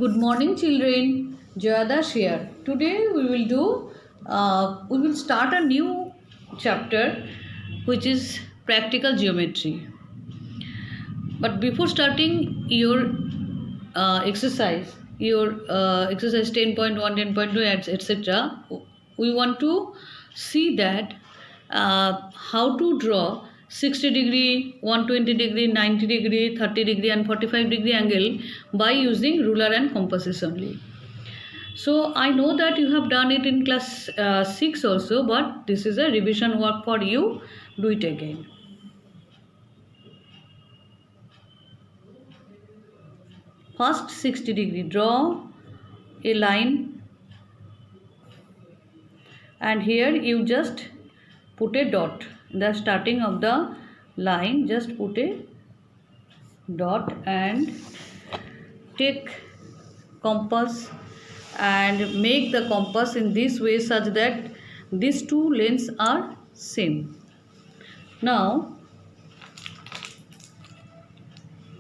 Good morning, children. Jayadash here. Today we will start a new chapter, which is practical geometry. But before starting your exercise 10.1, 10.2, etc., we want to see that how to draw 60 degree, 120 degree, 90 degree, 30 degree and 45 degree angle by using ruler and compasses only. So I know that you have done it in class 6 also, but this is a revision work for you. Do it again. First 60 degree, draw a line, and here you just put a dot. The starting of the line, just put a dot and take compass and make the compass in this way such that these two lengths are same. Now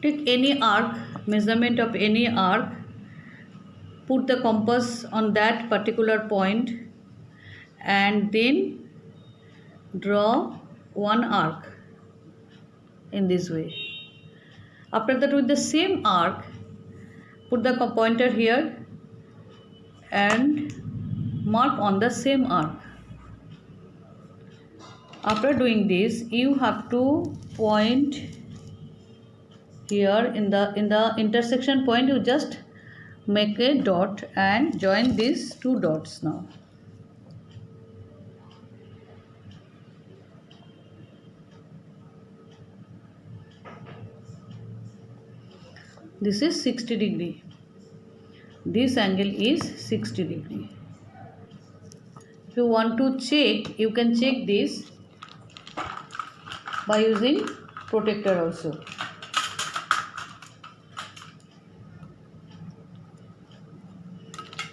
take any arc, measurement of any arc, put the compass on that particular point and then draw one arc in this way. After that, with the same arc, put the pointer here and mark on the same arc. After doing this, you have to point here in the intersection point. You just make a dot and join these two dots now. This is 60 degree. This angle is 60 degree. If you want to check, you can check this by using protractor also.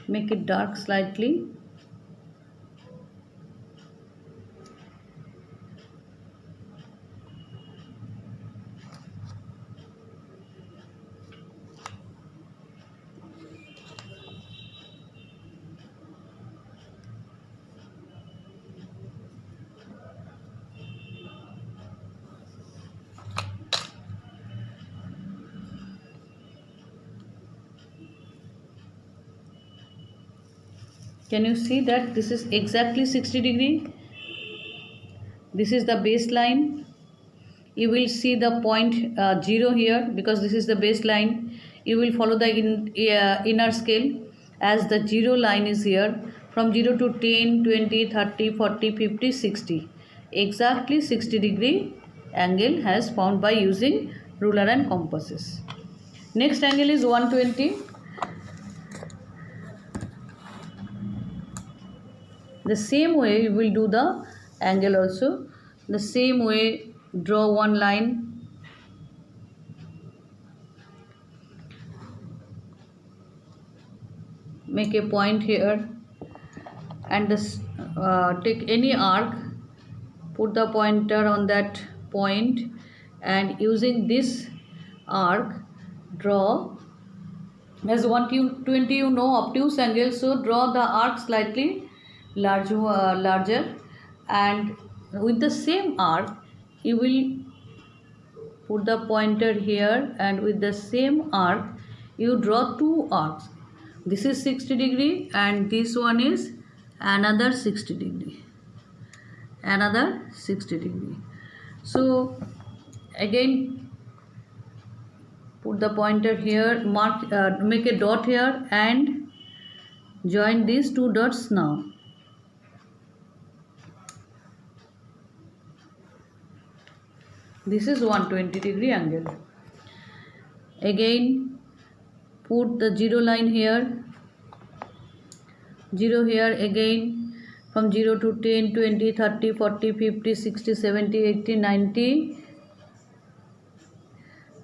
Make it dark slightly. Can you see that this is exactly 60 degree? This is the baseline. You will see the point 0 here because this is the baseline. You will follow the inner scale as the 0 line is here. From 0 to 10, 20, 30, 40, 50, 60. Exactly 60 degree angle has found by using ruler and compasses. Next angle is 120. The same way you will do the angle also. The same way, draw one line. Make a point here and this, take any arc, put the pointer on that point and using this arc draw. As 120 you know obtuse angle, so draw the arc slightly larger, and with the same arc you will put the pointer here and with the same arc you draw two arcs. This is 60 degree and this one is another 60 degree, another 60 degree. So again put the pointer here, mark, make a dot here and join these two dots now. This is 120 degree angle. Again put the 0 line here, 0 here again. From 0 to 10, 20, 30, 40, 50, 60, 70, 80, 90,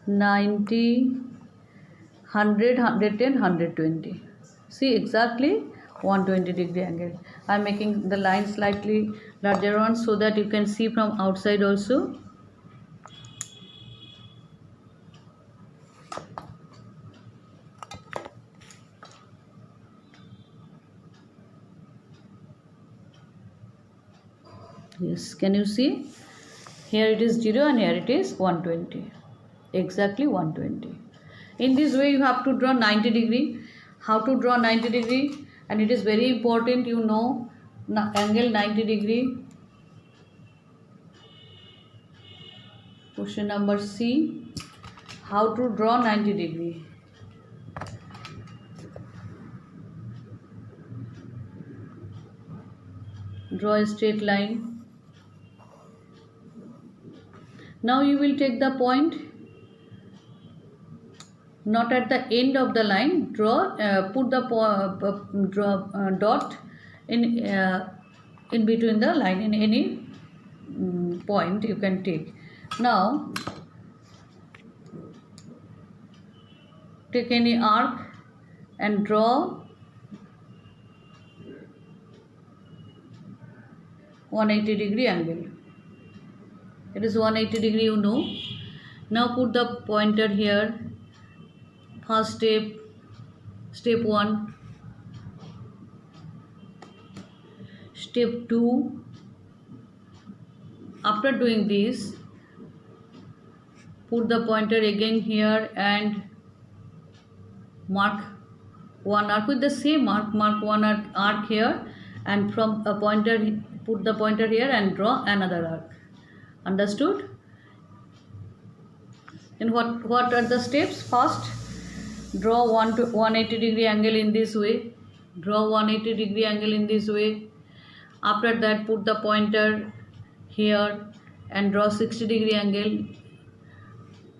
100, 110, 120. See exactly 120 degree angle. I am making the line slightly larger one so that you can see from outside also. Yes, can you see? Here it is 0 and here it is 120. Exactly 120. In this way you have to draw 90 degree. How to draw 90 degree? And it is very important you know angle 90 degree. Question number C. How to draw 90 degree? Draw a straight line. Now you will take the point not at the end of the line. Put the dot in between the line in any point you can take. Now take any arc and draw 180 degree angle. It is 180 degree, you know. Now put the pointer here. First step 1, step 2. After doing this, put the pointer again here and mark one arc with the same arc. Mark one arc here, and from a pointer, put the pointer here and draw another arc. Understood? And what are the steps? First, draw 180 degree angle in this way. Draw 180 degree angle in this way. After that, put the pointer here and draw 60 degree angle.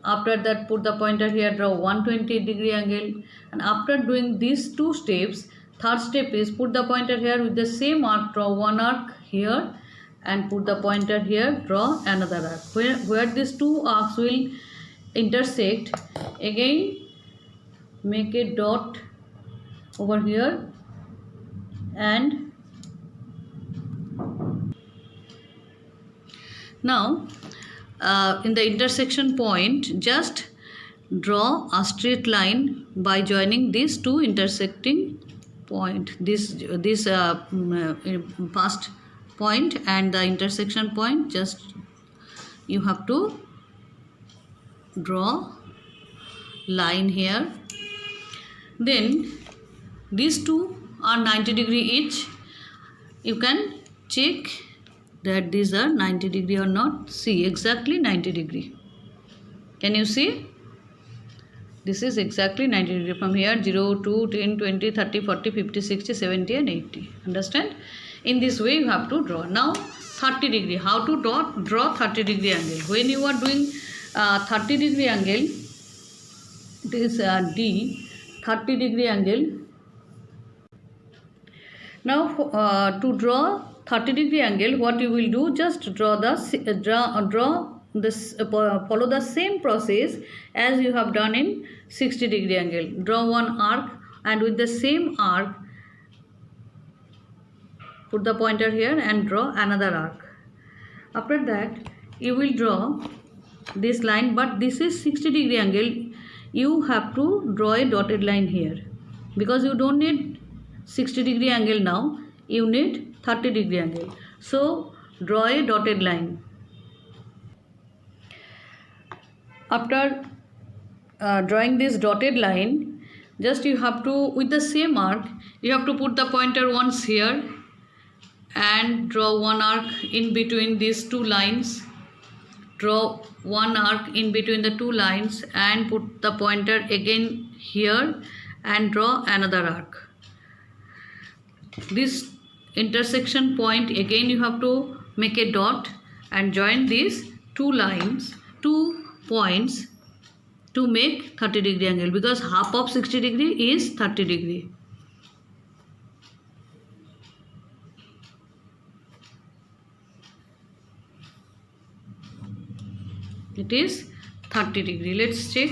After that, put the pointer here, draw 120 degree angle. And after doing these two steps, third step is put the pointer here with the same arc, draw one arc here and put the pointer here, draw another arc. Where these two arcs will intersect, again make a dot over here and now in the intersection point just draw a straight line by joining these two intersecting point, this first point and the intersection point. Just you have to draw line here. Then these two are 90 degree each. You can check that these are 90 degree or not. See, exactly 90 degree. Can you see? This is exactly 90 degree from here. 0, 2, 10, 20, 30, 40, 50, 60, 70 and 80. Understand? In this way you have to draw. Now 30 degree. How to draw 30 degree angle? When you are doing 30 degree angle, it is D, 30 degree angle. Now to draw 30 degree angle, what you will do, just follow the same process as you have done in 60 degree angle. Draw one arc and with the same arc put the pointer here and draw another arc. After that you will draw this line, but this is 60 degree angle. You have to draw a dotted line here because you don't need 60 degree angle now, you need 30 degree angle. So draw a dotted line. After drawing this dotted line, just you have to, with the same arc, you have to put the pointer once here and draw one arc in between these two lines. Draw one arc in between the two lines and put the pointer again here and draw another arc. This intersection point, again you have to make a dot and join these two lines, 2 points to make 30 degree angle, because half of 60 degree is 30 degree. It is 30 degree. Let's check.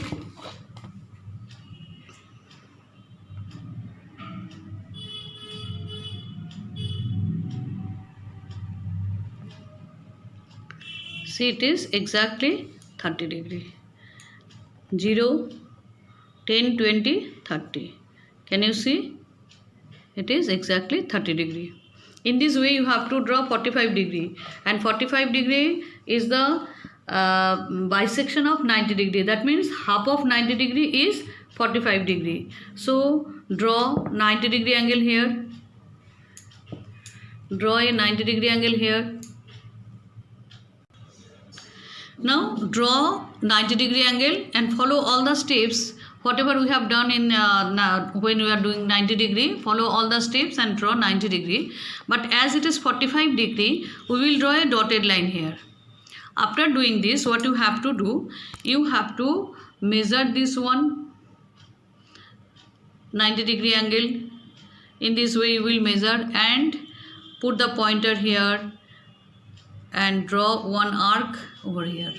See, it is exactly 30 degree. 0, 10, 20, 30. Can you see? It is exactly 30 degree. In this way you have to draw 45 degree, and 45 degree is the bisection of 90 degree. That means half of 90 degree is 45 degree. So draw 90 degree angle here. Draw a 90 degree angle here. Now draw 90 degree angle and follow all the steps. Whatever we have done in when we are doing 90 degree, follow all the steps and draw 90 degree. But as it is 45 degree, we will draw a dotted line here. After doing this, what you have to do, you have to measure this one 90 degree angle. In this way you will measure and put the pointer here and draw one arc over here.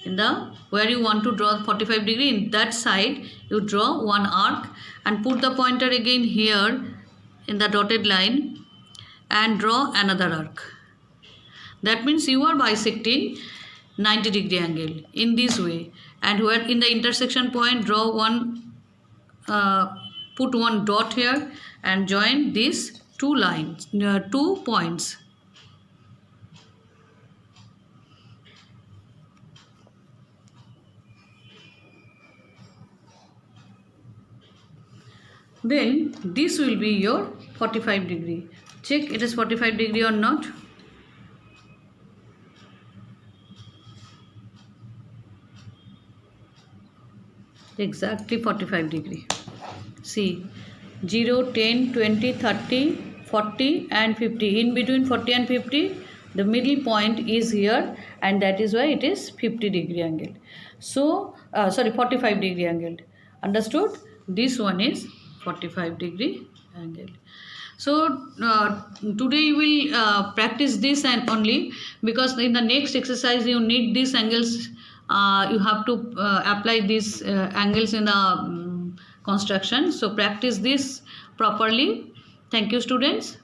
In the where you want to draw 45 degree, in that side you draw one arc and put the pointer again here in the dotted line and draw another arc. That means you are bisecting 90 degree angle in this way, and where in the intersection point draw one put one dot here and join these two lines, 2 points. Then this will be your 45 degree. Check it is 45 degree or not. Exactly 45 degree. See 0, 10, 20, 30, 40 and 50. In between 40 and 50 the middle point is here, and that is why it is 50 degree angle. So 45 degree angle. Understood? This one is 45 degree angle. So today you will practice this and only, because in the next exercise you need these angles. You have to apply these angles in the construction. So practice this properly. Thank you, students.